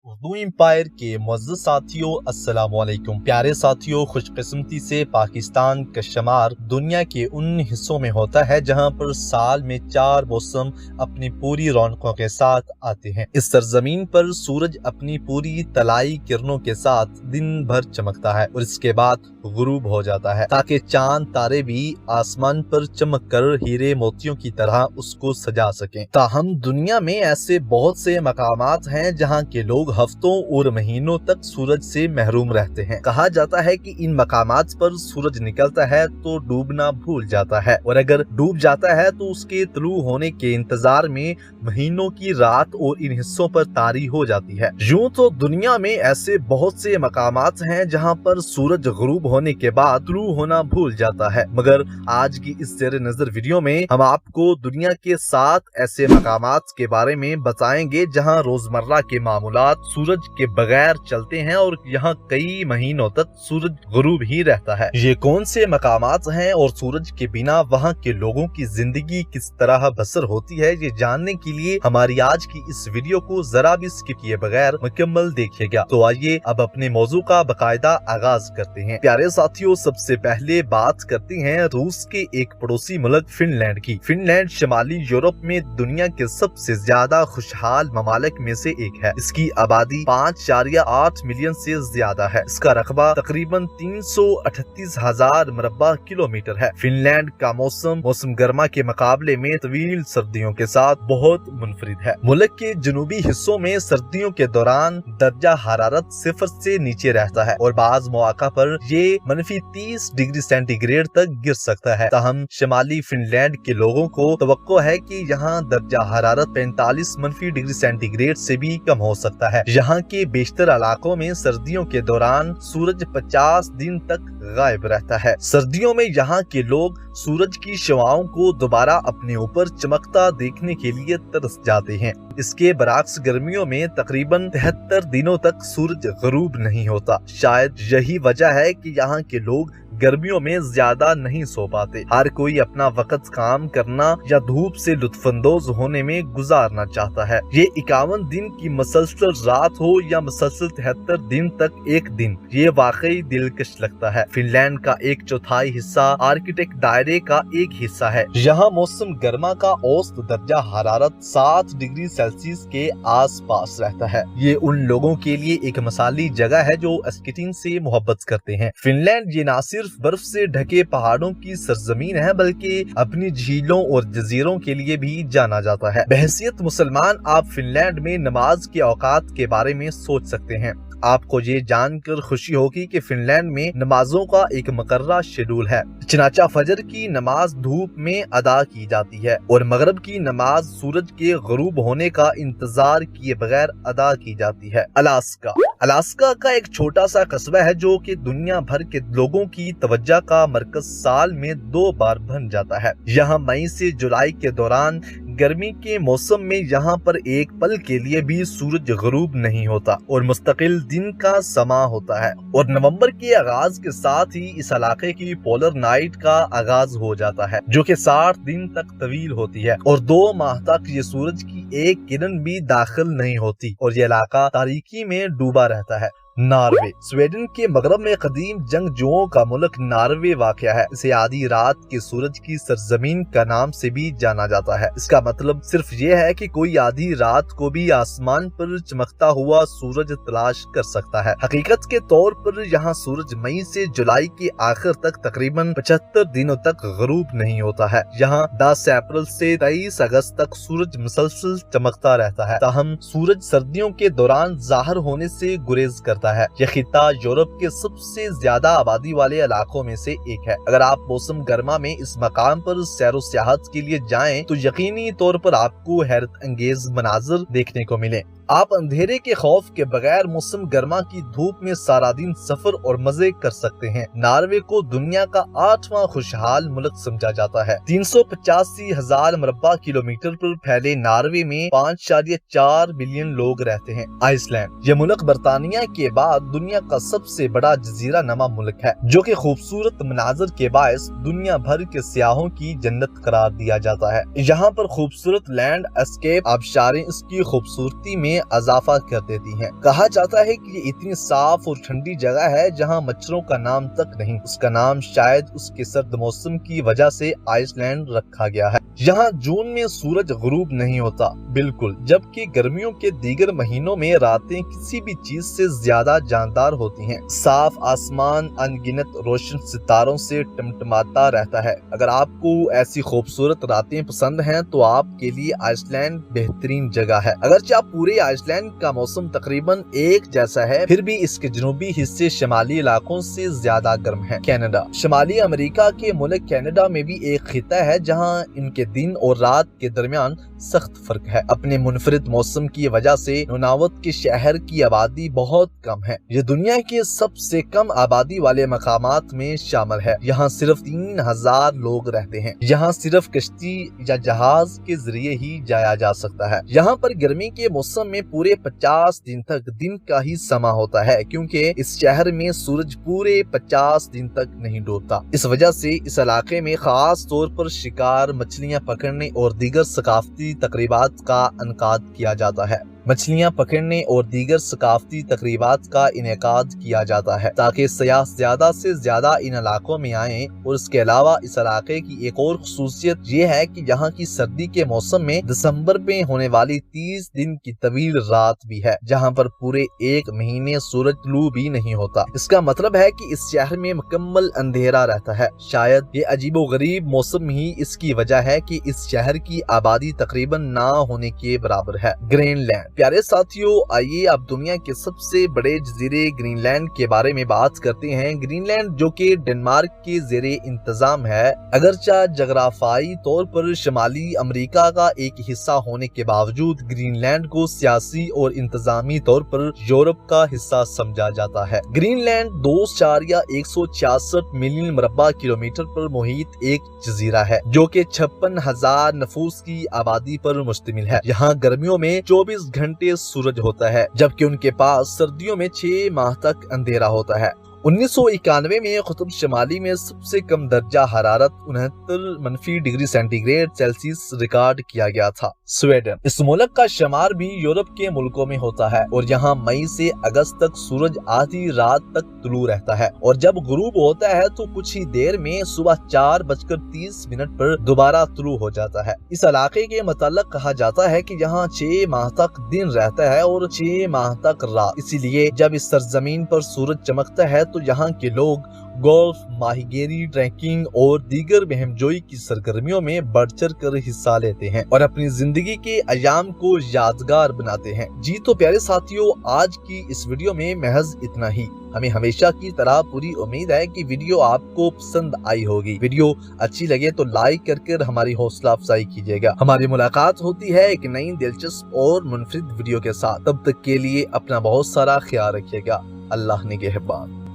Urdu empire के मुअज़्ज़ज़ साथियों, अस्सलाम वालेकुम। प्यारे साथियों, खुशकिस्मती से पाकिस्तान का शुमार दुनिया के उन हिस्सों में होता है जहां पर साल में 4 मौसम अपनी पूरी रौनकों के साथ आते हैं। इस सरजमीन पर सूरज अपनी पूरी तलाई किरणों के साथ दिन भर चमकता है और इसके बाद गुरूब हो जाता है, ताकि चांद तारे भी आसमान पर चमक कर हीरे मोतियों की तरह उसको सजा सकें। ताहम दुनिया में ऐसे बहुत से मकामात हैं जहां के लोग हफ्तों और महीनों तक सूरज से महरूम रहते हैं। कहा जाता है कि इन मकामात पर सूरज निकलता है तो डूबना भूल जाता है, और अगर डूब जाता है तो उसके तुलू होने के इंतजार में महीनों की रात और इन हिस्सों पर तारी हो जाती है। यूं तो दुनिया में ऐसे बहुत से मकामात हैं जहां पर सूरज गुरूब होने के बाद तुलू होना भूल जाता है, मगर आज की इस ज़ेरे नजर वीडियो में हम आपको दुनिया के 7 ऐसे मकामात के बारे में बताएंगे जहां रोजमर्रा के मामूलात सूरज के बगैर चलते हैं और यहाँ कई महीनों तक सूरज गुरूब ही रहता है। ये कौन से मकामात हैं और सूरज के बिना वहाँ के लोगों की जिंदगी किस तरह बसर होती है, ये जानने के लिए हमारी आज की इस वीडियो को जरा भी स्किप किए बगैर मुकम्मल देखिएगा। तो आइए अब अपने मौजू का बाकायदा आगाज करते हैं। प्यारे साथियों, सबसे पहले बात करते हैं रूस के एक पड़ोसी मुल्क फिनलैंड की। फिनलैंड शुमाली यूरोप में दुनिया के सबसे ज्यादा खुशहाल ममालिक में से एक है। इसकी आबादी 5.8 मिलियन से ज्यादा है। इसका रकबा तकरीबन 338,000 मुरब्बा किलोमीटर है। फिनलैंड का मौसम गर्मा के मुकाबले में तवील सर्दियों के साथ बहुत मुनफरिद है। मुल्क के जनूबी हिस्सों में सर्दियों के दौरान दर्जा हरारत 0 से नीचे रहता है और बाज मौका पर ये -30 डिग्री सेंटीग्रेड तक गिर सकता है। ताहम शुमाली फिनलैंड के लोगों को तवक्को है कि यहाँ दर्जा हरारत 45 डिग्री सेंटीग्रेड से भी कम हो सकता है। यहाँ के बेशतर इलाकों में सर्दियों के दौरान सूरज 50 दिन तक गायब रहता है। सर्दियों में यहाँ के लोग सूरज की शवाओं को दोबारा अपने ऊपर चमकता देखने के लिए तरस जाते हैं। इसके बरक्स गर्मियों में तकरीबन 73 दिनों तक सूरज गुरूब नहीं होता। शायद यही वजह है कि यहाँ के लोग गर्मियों में ज्यादा नहीं सो पाते। हर कोई अपना वक्त काम करना या धूप से लुत्फानंदोज होने में गुजारना चाहता है। ये 51 दिन की मुसलसल रात हो या मुसलसल 73 दिन तक एक दिन, ये वाकई दिलकश लगता है। फिनलैंड का 1/4 हिस्सा आर्कटिक दायरे का एक हिस्सा है। यहाँ मौसम गर्मा का औसत दर्जा हरारत 7 डिग्री सेल्सियस के आस पास रहता है। ये उन लोगों के लिए एक मिसाली जगह है जो स्कीइंग से मोहब्बत करते हैं। फिनलैंड ये ना सिर्फ बर्फ से ढके पहाड़ों की सरजमीन है, बल्कि अपनी झीलों और जजीरों के लिए भी जाना जाता है। बहैसियत मुसलमान आप फिनलैंड में नमाज के औकात के बारे में सोच सकते हैं। आपको ये जानकर खुशी होगी कि फिनलैंड में नमाजों का एक मुकर्रर शेड्यूल है। चनाचा फजर की नमाज धूप में अदा की जाती है और मगरिब की नमाज सूरज के गुरूब होने का इंतजार किए बगैर अदा की जाती है। अलास्का का एक छोटा सा कस्बा है जो कि दुनिया भर के लोगों की तवज्जो का मरकज साल में 2 बार बन जाता है। यहाँ मई से जुलाई के दौरान गर्मी के मौसम में यहाँ पर एक पल के लिए भी सूरज गुरूब नहीं होता और मुस्तकिल दिन का समा होता है। और नवंबर के आगाज के साथ ही इस इलाके की पोलर नाइट का आगाज हो जाता है, जो कि 60 दिन तक तवील होती है और 2 माह तक ये सूरज की एक किरण भी दाखिल नहीं होती और ये इलाका तारीकी में डूबा रहता है। नॉर्वे स्वीडन के मगरब में कदीम जंगजुओं का मुल्क नॉर्वे वाक़या है। इसे आधी रात के सूरज की सरजमीन का नाम से भी जाना जाता है। इसका मतलब सिर्फ ये है कि कोई आधी रात को भी आसमान पर चमकता हुआ सूरज तलाश कर सकता है। हकीकत के तौर पर यहाँ सूरज मई से जुलाई के आखिर तक तकरीबन 75 दिनों तक गुरूब नहीं होता है। यहाँ 10 अप्रैल से 23 अगस्त तक सूरज मुसलसल चमकता रहता है। ताहम सूरज सर्दियों के दौरान जाहिर होने से गुरेज करता है। यह खिता यूरोप के सबसे ज्यादा आबादी वाले इलाकों में से एक है। अगर आप मौसम गर्मा में इस मकाम पर सैरो सियाहत के लिए जाएं तो यकीनी तौर पर आपको हैरत अंगेज मनाजर देखने को मिले। आप अंधेरे के खौफ के बगैर मौसम गर्मा की धूप में सारा दिन सफर और मजे कर सकते हैं। नॉर्वे को दुनिया का 8वां खुशहाल मुल्क समझा जाता है। 385,000 मुरब्बा किलोमीटर पर फैले नॉर्वे में 5.4 मिलियन लोग रहते हैं। आइसलैंड, यह मुल्क बरतानिया के बाद दुनिया का सबसे बड़ा जजीरा नमा मुल्क है, जो कि खूबसूरत मनाजर के बायस दुनिया भर के सियाहों की जन्नत करार दिया जाता है। यहाँ पर खूबसूरत लैंड एस्केप आबशारें इसकी खूबसूरती में میں اضافہ کر دیتی ہیں۔ کہا جاتا ہے کہ یہ اتنی صاف اور ٹھنڈی جگہ ہے جہاں مچھروں کا نام تک نہیں۔ اس کا نام شاید اس کے سرد موسم کی وجہ سے آئس لینڈ رکھا گیا ہے۔ یہاں جون میں سورج غروب نہیں ہوتا، بالکل، جبکہ گرمیوں کے دیگر مہینوں میں راتیں کسی بھی چیز سے زیادہ جاندار ہوتی ہیں۔ صاف آسمان ان گنت روشن ستاروں سے ٹمٹماتا رہتا ہے۔ اگر آپ کو ایسی خوبصورت راتیں پسند ہیں تو آپ کے لیے آئس لینڈ بہترین جگہ ہے۔ اگرچہ پورے آئس لینڈ کا موسم تقریباً ایک جیسا ہے، پھر بھی اس کے جنوبی حصے شمالی علاقوں سے زیادہ گرم ہے۔ کینیڈا، شمالی امریکہ کے ملک کینیڈا میں بھی ایک خطہ ہے جہاں ان کے دن اور رات کے درمیان سخت فرق ہے۔ اپنے منفرد موسم کی وجہ سے نوناوت کے شہر کی آبادی بہت کم ہے۔ یہ دنیا کے سب سے کم آبادی والے مقامات میں شامل ہے۔ یہاں صرف 3000 لوگ رہتے ہیں۔ یہاں صرف کشتی یا جہاز کے ذریعے ہی جایا جا سکتا ہے۔ یہاں پر گرمی کے موسم میں پورے 50 دن تک دن کا ہی سما ہوتا ہے، کیونکہ اس شہر میں سورج پورے 50 دن تک نہیں ڈوبتا۔ اس وجہ سے اس علاقے میں خاص طور پر شکار، مچھلیاں پکڑنے اور دیگر ثقافتی تقریبات کا انعقاد کیا جاتا ہے۔ مچھلیاں پکڑنے اور دیگر ثقافتی تقریبات کا انعقاد کیا جاتا ہے تاکہ سیاح زیادہ سے زیادہ ان علاقوں میں آئیں، اور اس کے علاوہ اس علاقے کی ایک اور خصوصیت یہ ہے کہ یہاں کی سردی کے موسم میں دسمبر میں ہونے والی 30 دن کی طویل رات بھی ہے، جہاں پر پورے ایک مہینے سورج طلوع بھی نہیں ہوتا۔ اس کا مطلب ہے کہ اس شہر میں مکمل اندھیرا رہتا ہے۔ شاید یہ عجیب و غریب موسم ہی اس کی وجہ ہے کہ اس شہر کی آبادی تقریباً نہ ہونے کے برابر ہے۔ گرین لینڈ، پیارے ساتھیوں، آئیے اب دنیا کے سب سے بڑے جزیرے گرین لینڈ کے بارے میں بات کرتے ہیں۔ گرین لینڈ جو کہ ڈنمارک کے زیر انتظام ہے، اگرچہ جغرافیائی طور پر شمالی امریکہ کا ایک حصہ ہونے کے باوجود گرین لینڈ کو سیاسی اور انتظامی طور پر یورپ کا حصہ سمجھا جاتا ہے۔ گرین لینڈ 2.166 ملین مربع کلومیٹر پر محیط ایک جزیرہ ہے جو کہ 56,000 نفوس کی آبادی پر مشتمل ہے۔ یہاں گرمیوں میں 24 گھنٹے سورج ہوتا ہے، جبکہ ان کے پاس سردیوں میں 6 ماہ تک اندھیرا ہوتا ہے۔ 1991 میں قطب شمالی میں سب سے کم درجہ حرارت 69 degree centigrade Celsius record کیا گیا تھا۔ سویڈن، اس ملک کا شمار بھی یورپ کے ملکوں میں ہوتا ہے، اور یہاں مئی سے اگست تک سورج آدھی رات تک طلوع رہتا ہے، اور جب غروب ہوتا ہے تو کچھ ہی دیر میں صبح 4:30 پر دوبارہ طلوع ہو جاتا ہے۔ اس علاقے کے متعلق کہا جاتا ہے کہ یہاں 6 ماہ تک دن رہتا ہے اور 6 ماہ تک رات، اسی لیے جب اس سرزمین پر سورج چمکتا ہے تو یہاں کے لوگ گولف، ماہی گیری، ٹریکنگ اور دیگر مہم جوئی کی سرگرمیوں میں بڑھ چڑھ کر حصہ لیتے ہیں اور اپنی زندگی کے ایام کو یادگار بناتے ہیں۔ جی تو پیارے ساتھیوں، آج کی اس ویڈیو میں محض اتنا ہی۔ ہمیں ہمیشہ کی طرح پوری امید ہے کہ ویڈیو آپ کو پسند آئی ہوگی۔ ویڈیو اچھی لگے تو لائک کر ہماری حوصلہ افزائی کیجیے گا۔ ہماری ملاقات ہوتی ہے ایک نئی دلچسپ اور منفرد ویڈیو کے ساتھ۔ تب تک کے لیے اپنا بہت سارا خیال رکھیے گا۔ اللہ نگہبان۔